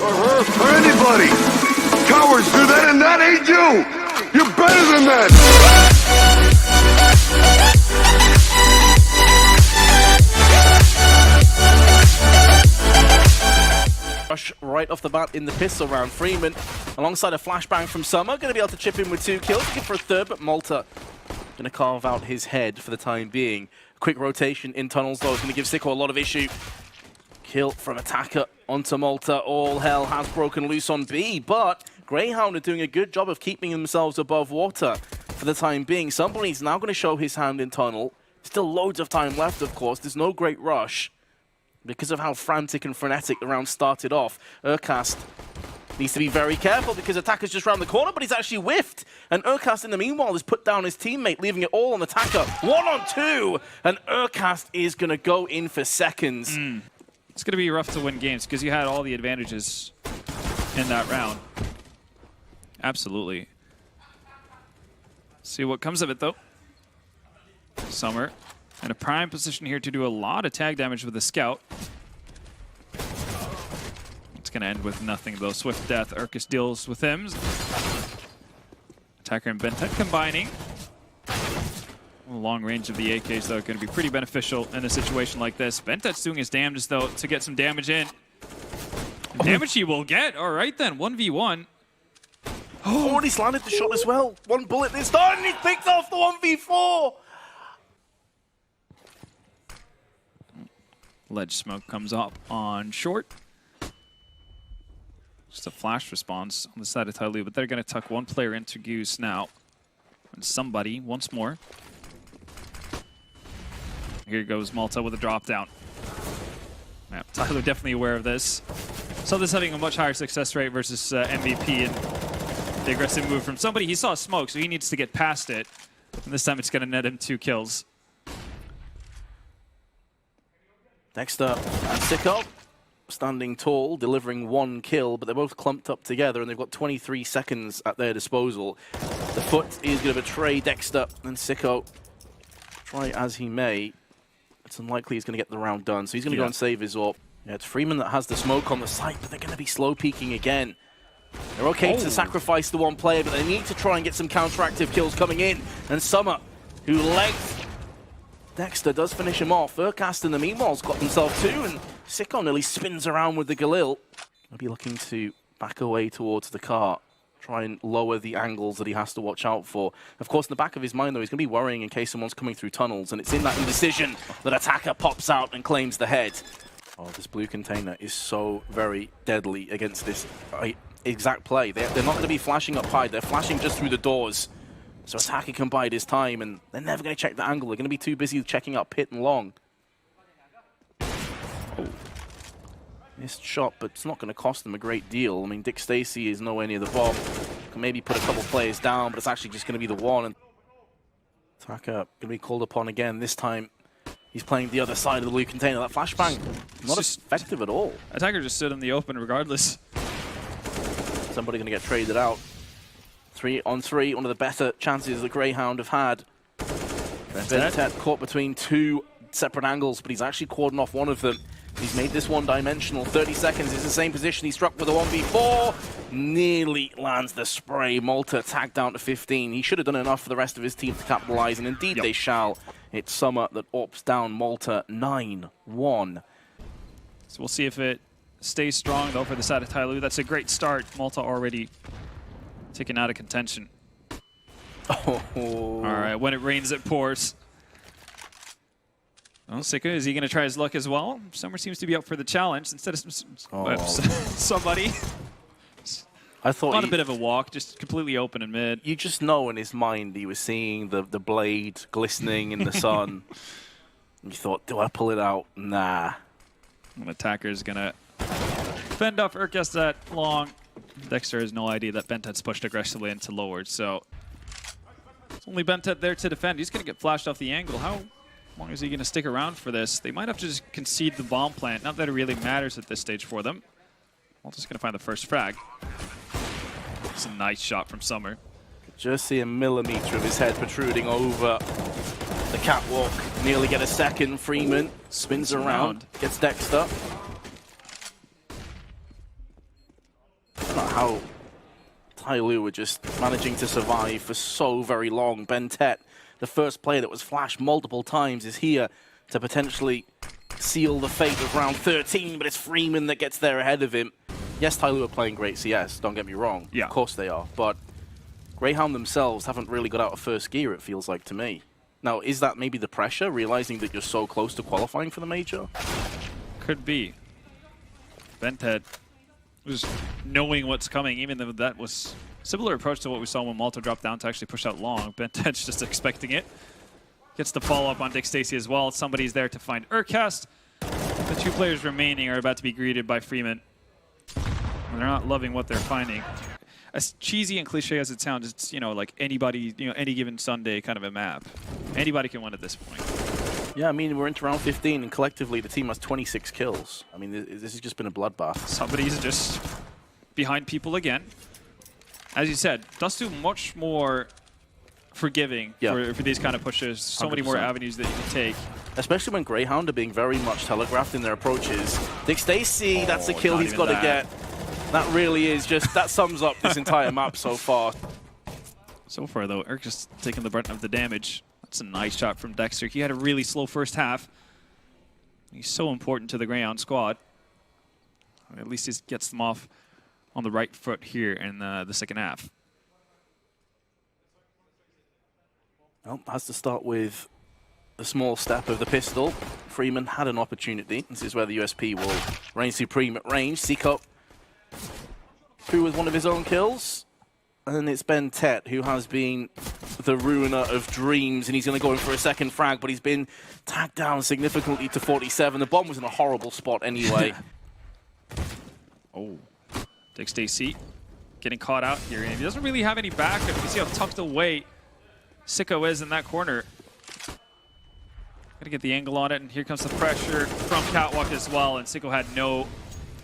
or her, or anybody. Cowards do that, and that ain't you. You're better than that. Rush right off the bat in the pistol round. Freeman, alongside a flashbang from Summer, going to be able to chip in with 2 kills. Looking for a third, but Malta going to carve out his head for the time being. Quick rotation in tunnels, though, is going to give Sicko a lot of issue. Kill from Attacker onto Malta. All hell has broken loose on B, but Grayhound are doing a good job of keeping themselves above water for the time being. Somebody's now going to show his hand in tunnel. Still loads of time left, of course. There's no great rush. Because of how frantic and frenetic the round started off, Urkast needs to be very careful because Attacker's just around the corner, but he's actually whiffed. And Urkast, in the meanwhile, has put down his teammate, leaving it all on Attacker. 1-on-2, and Urkast is going to go in for seconds. It's going to be rough to win games because you had all the advantages in that round. Absolutely. See what comes of it, though. Summer in a prime position here to do a lot of tag damage with the scout. It's going to end with nothing, though. Swift death. Urkus deals with him. Attacker and Bentet combining. The long range of the AKs, though, going to be pretty beneficial in a situation like this. Bentet's doing his damnedest, though, to get some damage in. And damage he will get. All right, then. 1v1. Oh, and he's landed the shot as well. 1 bullet this time, and he picks off the 1v4. Ledge smoke comes up on short. Just a flash response on the side of TYLOO, but they're going to tuck 1 player into Goose now. And somebody, once more. Here goes Malta with a drop down. Yeah, TYLOO definitely aware of this. So this having a much higher success rate versus MVP, and the aggressive move from somebody. He saw smoke, so he needs to get past it. And this time it's going to net him 2 kills. Dexter and Sicko standing tall, delivering 1 kill, but they're both clumped up together, and they've got 23 seconds at their disposal. The foot is going to betray Dexter, and Sicko, try as he may, it's unlikely he's going to get the round done, so he's going to go and save his AWP. Yeah, it's Freeman that has the smoke on the site, but they're going to be slow peeking again. They're okay to sacrifice the 1 player, but they need to try and get some counteractive kills coming in, and Summer, who legs Dexter, does finish him off. Urkast in the meanwhile has got himself 2, and Sicko nearly spins around with the Galil. He'll be looking to back away towards the car, try and lower the angles that he has to watch out for. Of course, in the back of his mind, though, he's going to be worrying in case someone's coming through tunnels, and it's in that indecision that Attacker pops out and claims the head. Oh, this blue container is so very deadly against this exact play. They're not going to be flashing up high, they're flashing just through the doors. So Attacker can bide his time, and they're never going to check the angle. They're going to be too busy checking out pit and long. Oh. Missed shot, but it's not going to cost them a great deal. I mean, Dick Stacy is nowhere near the bomb. Can maybe put a couple players down, but it's actually just going to be the 1. And Attacker going to be called upon again. This time, he's playing the other side of the blue container. That flashbang, not effective at all. Attacker just stood in the open regardless. Somebody going to get traded out. 3-on-3, one of the better chances the Grayhound have had. Bentet caught between 2 separate angles, but he's actually cordoned off 1 of them. He's made this one-dimensional. 30 seconds is the same position. He struck with a 1v4. Nearly lands the spray. Malta tagged down to 15. He should have done enough for the rest of his team to capitalize, and indeed they shall. It's Summer that opts down Malta 9-1. So we'll see if it stays strong, though, for the side of TYLOO. That's a great start. Malta already taken out of contention. Oh. All right, when it rains, it pours. Well, Sicko, is he going to try his luck as well? Summer seems to be up for the challenge instead of somebody. I thought on a bit of a walk, just completely open in mid. You just know in his mind he was seeing the blade glistening in the sun. And you thought, do I pull it out? Nah. An Attacker's going to fend off Urkus that long. Dexter has no idea that Bentet's pushed aggressively into lowered, so it's only Bentet there to defend. He's going to get flashed off the angle. How long is he going to stick around for this? They might have to just concede the bomb plant. Not that it really matters at this stage for them. Malta's going to find the first frag. It's a nice shot from Summer. Just see a millimeter of his head protruding over the catwalk. Nearly get a second. Freeman spins around, gets Dexter. about how TYLOO were just managing to survive for so very long. Bentet, the first player that was flashed multiple times, is here to potentially seal the fate of round 13, but it's Freeman that gets there ahead of him. Yes, TYLOO are playing great CS, don't get me wrong. Yeah. Of course they are, but Grayhound themselves haven't really got out of first gear, it feels like to me. Now, is that maybe the pressure, realizing that you're so close to qualifying for the major? Could be. Bentet was knowing what's coming, even though that was a similar approach to what we saw when Malta dropped down to actually push out long. Bentet's just expecting it. Gets the follow-up on Dick Stacy as well. Somebody's there to find Urcast. The two players remaining are about to be greeted by Freeman. They're not loving what they're finding. As cheesy and cliche as it sounds, it's, you know, like anybody, you know, any given Sunday kind of a map. Anybody can win at this point. Yeah, I mean, we're into round 15, and collectively the team has 26 kills. I mean, this has just been a bloodbath. Somebody's just behind people again. As you said, Dust2 much more forgiving for these kind of pushes. So 100%. Many more avenues that you can take. Especially when Grayhound are being very much telegraphed in their approaches. Dick Stacy, that's a kill he's got to get. That really is just, that sums up this entire map so far. So far, though, Urk just taking the brunt of the damage. That's a nice shot from Dexter. He had a really slow first half. He's so important to the Grayhound squad. At least he gets them off on the right foot here in the second half. Well, has to start with a small step of the pistol. Freeman had an opportunity. This is where the USP will reign supreme at range. Seacup through with one of his own kills. And it's Bentet who has been the ruiner of dreams, and he's going to go in for a second frag, but he's been tagged down significantly to 47. The bomb was in a horrible spot anyway. Oh, Dick Stacy getting caught out here, and he doesn't really have any backup. You can see how tucked away Sicko is in that corner. Gotta get the angle on it, and here comes the pressure from Catwalk as well, and Sicko had no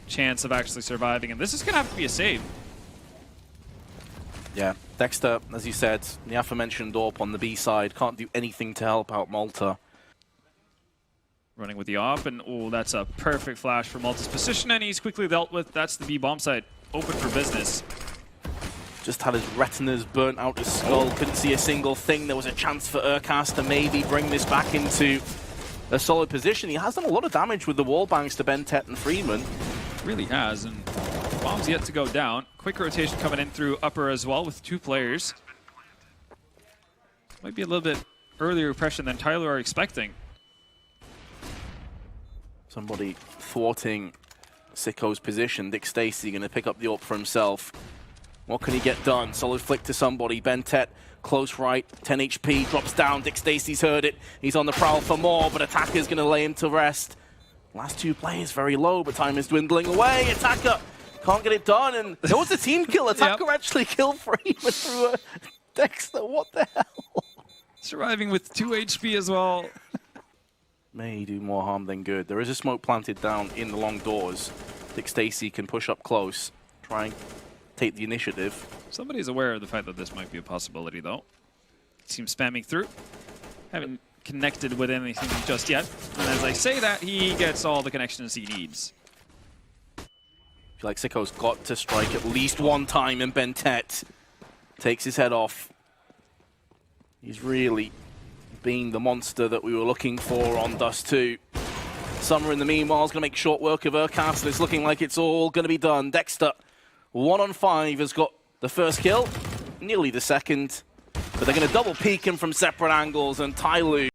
chance of actually surviving, and this is gonna have to be a save. Yeah, Dexter, as you said, the aforementioned AWP on the B side, can't do anything to help out Malta. Running with the AWP, and oh, that's a perfect flash for Malta's position, and he's quickly dealt with. That's the B bomb site, open for business. Just had his retinas burnt out his skull, couldn't see a single thing. There was a chance for Urcast to maybe bring this back into a solid position. He has done a lot of damage with the wall bangs to Bentet and Freeman. Really has, and bomb's yet to go down. Quick rotation coming in through upper as well with two players. Might be a little bit earlier pressure than TYLOO are expecting. Somebody thwarting Sicko's position. Dick Stacy going to pick up the AWP for himself. What can he get done? Solid flick to somebody. Bentet, close right, 10 HP, drops down. Dick Stacy's heard it. He's on the prowl for more, but Attacker's going to lay him to rest. Last two players very low, but time is dwindling away. Attacker can't get it done, and there was a team kill. Attacker actually killed Freeman through a Dexter. What the hell? Surviving with 2 HP as well. May do more harm than good. There is a smoke planted down in the long doors. Dick Stacy can push up close, try and take the initiative. Somebody's aware of the fact that this might be a possibility, though. Seems spamming through. Haven't connected with anything just yet. And as I say that, he gets all the connections he needs. I feel like Sicko's got to strike at least one time, and Bentet takes his head off. He's really been the monster that we were looking for on Dust2. Summer, in the meanwhile, is going to make short work of Urcast, and it's looking like it's all going to be done. Dexter, 1 on 5, has got the first kill, nearly the second, but they're going to double peek him from separate angles, and TYLOO